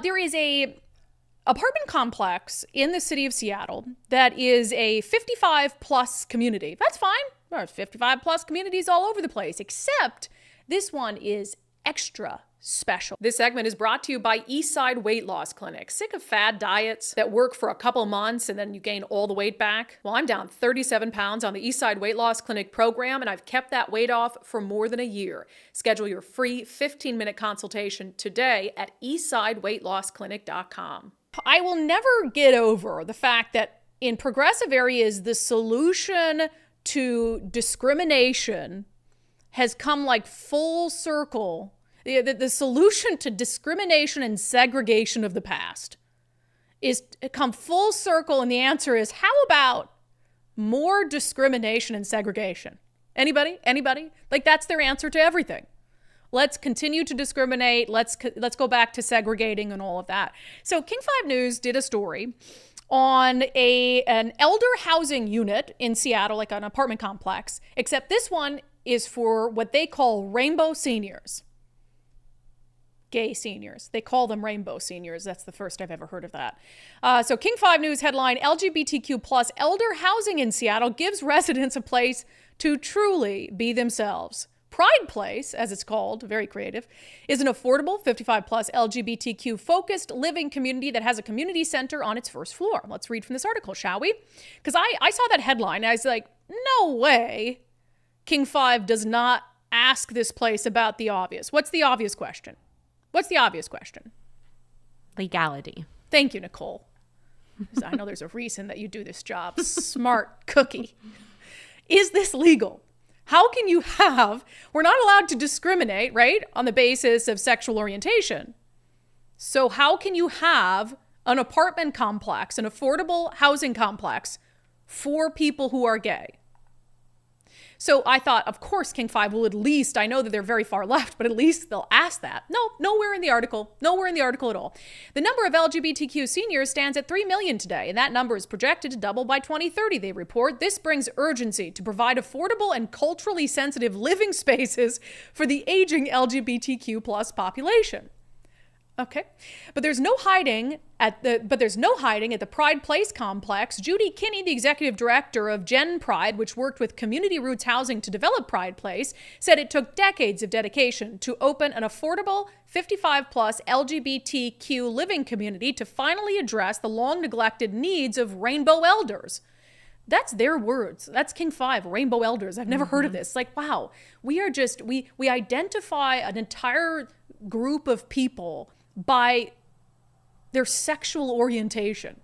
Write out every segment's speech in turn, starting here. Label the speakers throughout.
Speaker 1: There is a apartment complex in the city of Seattle that is a 55 plus community. That's fine. There's 55 plus communities all over the place, except this one is extra special. This segment is brought to you by Eastside Weight Loss Clinic. Sick of fad diets that work for a couple months and then you gain all the weight back? Well, I'm down 37 pounds on the Eastside Weight Loss Clinic program, and I've kept that weight off for more than a year. Schedule your free 15-minute consultation today at eastsideweightlossclinic.com. I will never get over the fact that in progressive areas, the solution to discrimination has come like full circle. The solution to discrimination and segregation of the past is come full circle, and the answer is, how about more discrimination and segregation? Anybody? Like, that's their answer to everything. Let's continue to discriminate. Let's go back to segregating and all of that. So King 5 News did a story on an elder housing unit in Seattle, like an apartment complex, except this one is for what they call rainbow seniors. Gay seniors. They call them rainbow seniors. That's the first I've ever heard of that. So King 5 News headline, LGBTQ plus elder housing in Seattle gives residents a place to truly be themselves. Pride Place, as it's called, very creative, is an affordable 55 plus LGBTQ focused living community that has a community center on its first floor. Let's read from this article, shall we? Because I saw that headline and I was like, no way King 5 does not ask this place about the obvious. What's the obvious question?
Speaker 2: Legality.
Speaker 1: Thank you, Nicole. I know there's a reason that you do this job. Smart cookie. Is this legal? How can you we're not allowed to discriminate, right, on the basis of sexual orientation. So how can you have an apartment complex, an affordable housing complex for people who are gay? So I thought, of course, King 5 will at least, I know that they're very far left, but at least they'll ask that. No, nowhere in the article at all. The number of LGBTQ seniors stands at 3 million today, and that number is projected to double by 2030, they report. This brings urgency to provide affordable and culturally sensitive living spaces for the aging LGBTQ plus population. Okay, but there's no hiding at the Pride Place complex. Judy Kinney, the executive director of Gen Pride, which worked with Community Roots Housing to develop Pride Place, said it took decades of dedication to open an affordable 55 plus LGBTQ living community to finally address the long neglected needs of rainbow elders. That's their words. That's King 5, rainbow elders. I've never heard of this. Like, wow, we identify an entire group of people by their sexual orientation.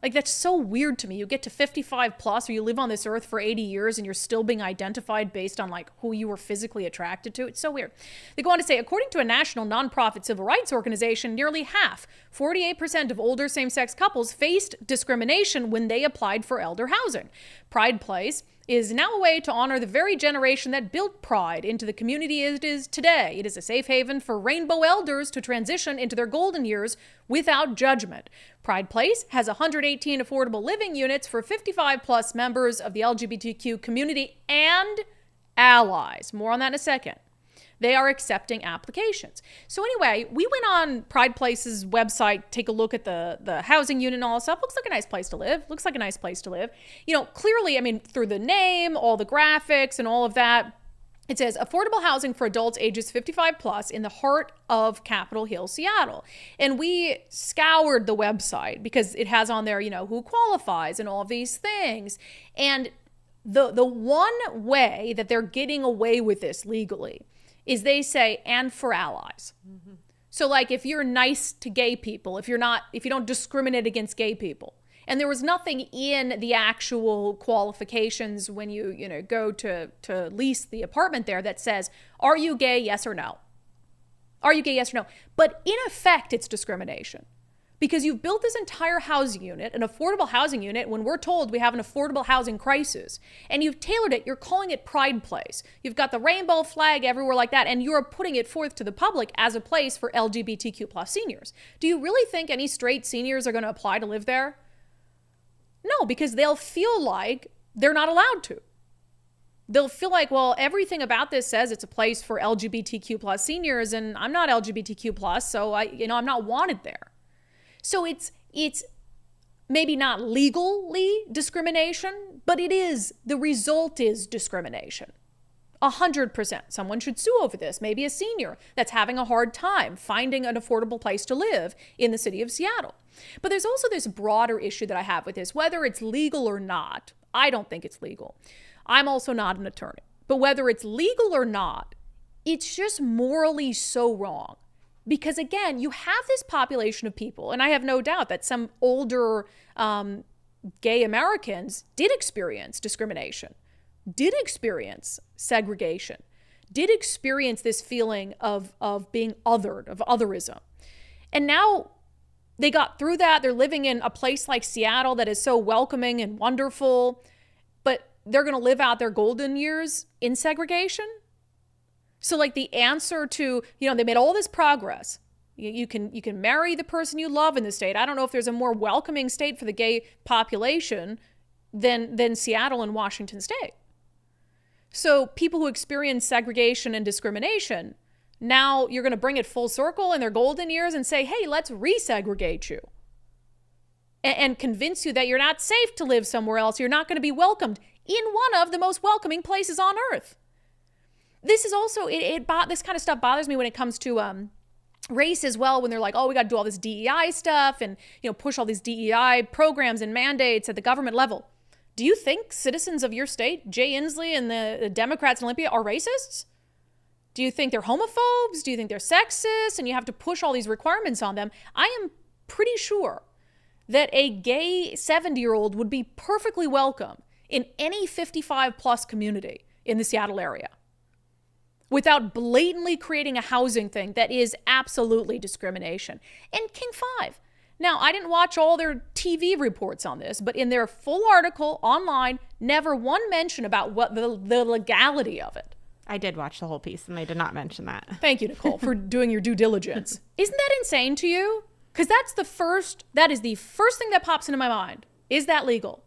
Speaker 1: Like, that's so weird to me. You get to 55 plus, or you live on this earth for 80 years and you're still being identified based on like who you were physically attracted to. It's so weird. They go on to say, according to a national nonprofit civil rights organization, nearly half, 48% of older same-sex couples faced discrimination when they applied for elder housing. Pride Place is now a way to honor the very generation that built Pride into the community it is today. It is a safe haven for rainbow elders to transition into their golden years without judgment. Pride Place has 118 affordable living units for 55 plus members of the LGBTQ community and allies. More on that in a second. They are accepting applications. So anyway, we went on Pride Place's website, take a look at the housing unit and all that stuff. Looks like a nice place to live. You know, clearly, I mean, through the name, all the graphics and all of that, it says affordable housing for adults ages 55 plus in the heart of Capitol Hill, Seattle. And we scoured the website because it has on there, you know, who qualifies and all of these things. And the one way that they're getting away with this legally is they say, and for allies. Mm-hmm. So like, if you're nice to gay people, if you don't discriminate against gay people, and there was nothing in the actual qualifications when you go to lease the apartment there that says, are you gay? Yes or no. Are you gay? Yes or no. But in effect, it's discrimination. Because you've built this entire housing unit, an affordable housing unit, when we're told we have an affordable housing crisis, and you've tailored it, you're calling it Pride Place. You've got the rainbow flag everywhere like that, and you're putting it forth to the public as a place for LGBTQ plus seniors. Do you really think any straight seniors are going to apply to live there? No, because they'll feel like they're not allowed to. They'll feel like, well, everything about this says it's a place for LGBTQ plus seniors, and I'm not LGBTQ plus, so I'm not wanted there. So it's maybe not legally discrimination, but the result is discrimination. 100%. Someone should sue over this. Maybe a senior that's having a hard time finding an affordable place to live in the city of Seattle. But there's also this broader issue that I have with this, whether it's legal or not. I don't think it's legal. I'm also not an attorney. But whether it's legal or not, it's just morally so wrong. Because again, you have this population of people, and I have no doubt that some older gay Americans did experience discrimination, did experience segregation, did experience this feeling of being othered, of otherism. And now they got through that. They're living in a place like Seattle that is so welcoming and wonderful, but they're going to live out their golden years in segregation. So like the answer to, they made all this progress. You can marry the person you love in the state. I don't know if there's a more welcoming state for the gay population than Seattle and Washington State. So people who experience segregation and discrimination, now you're going to bring it full circle in their golden years and say, hey, let's resegregate you and convince you that you're not safe to live somewhere else. You're not going to be welcomed in one of the most welcoming places on earth. This is also, this kind of stuff bothers me when it comes to race as well, when they're like, oh, we got to do all this DEI stuff and, push all these DEI programs and mandates at the government level. Do you think citizens of your state, Jay Inslee and the Democrats in Olympia, are racists? Do you think they're homophobes? Do you think they're sexist? And you have to push all these requirements on them. I am pretty sure that a gay 70-year-old would be perfectly welcome in any 55-plus community in the Seattle area without blatantly creating a housing thing that is absolutely discrimination. And King 5. Now, I didn't watch all their TV reports on this, but in their full article online, never one mention about what the legality of it.
Speaker 2: I did watch the whole piece, and they did not mention that.
Speaker 1: Thank you, Nicole, for doing your due diligence. Isn't that insane to you? Because that is the first thing that pops into my mind. Is that legal?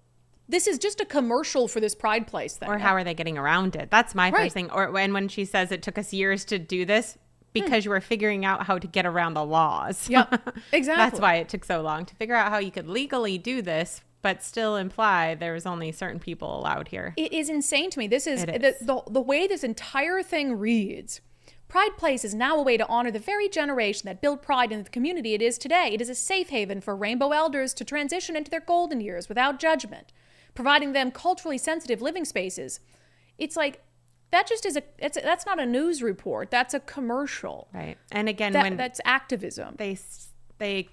Speaker 1: This is just a commercial for this Pride Place thing.
Speaker 2: Or how are they getting around it? That's my first thing. Or when she says it took us years to do this, because you were figuring out how to get around the laws.
Speaker 1: Yeah, exactly.
Speaker 2: That's why it took so long to figure out how you could legally do this, but still imply there was only certain people allowed here.
Speaker 1: It is insane to me. This is the way this entire thing reads. Pride Place is now a way to honor the very generation that built pride in the community it is today. It is a safe haven for rainbow elders to transition into their golden years without judgment, providing them culturally sensitive living spaces. It's like, that just is that's not a news report. That's a commercial.
Speaker 2: Right. And again,
Speaker 1: that's activism.
Speaker 2: They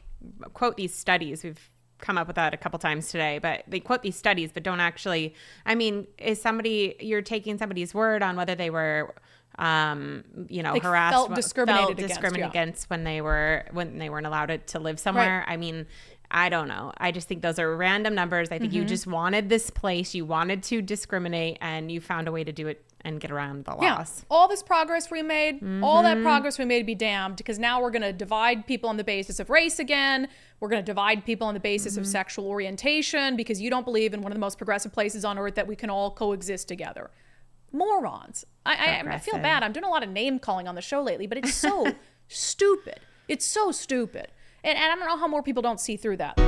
Speaker 2: quote these studies. We've come up with that a couple times today, but they quote these studies, but don't actually, you're taking somebody's word on whether they were, harassed,
Speaker 1: felt discriminated
Speaker 2: against when they weren't allowed to live somewhere. Right. I don't know. I just think those are random numbers. I think you just wanted this place. You wanted to discriminate, and you found a way to do it and get around the laws.
Speaker 1: Yeah. All this progress we made, all that progress we made be damned, because now we're going to divide people on the basis of race again. We're going to divide people on the basis of sexual orientation because you don't believe in one of the most progressive places on earth that we can all coexist together. Morons. I feel bad. I'm doing a lot of name calling on the show lately, but it's so stupid. It's so stupid. And I don't know how more people don't see through that.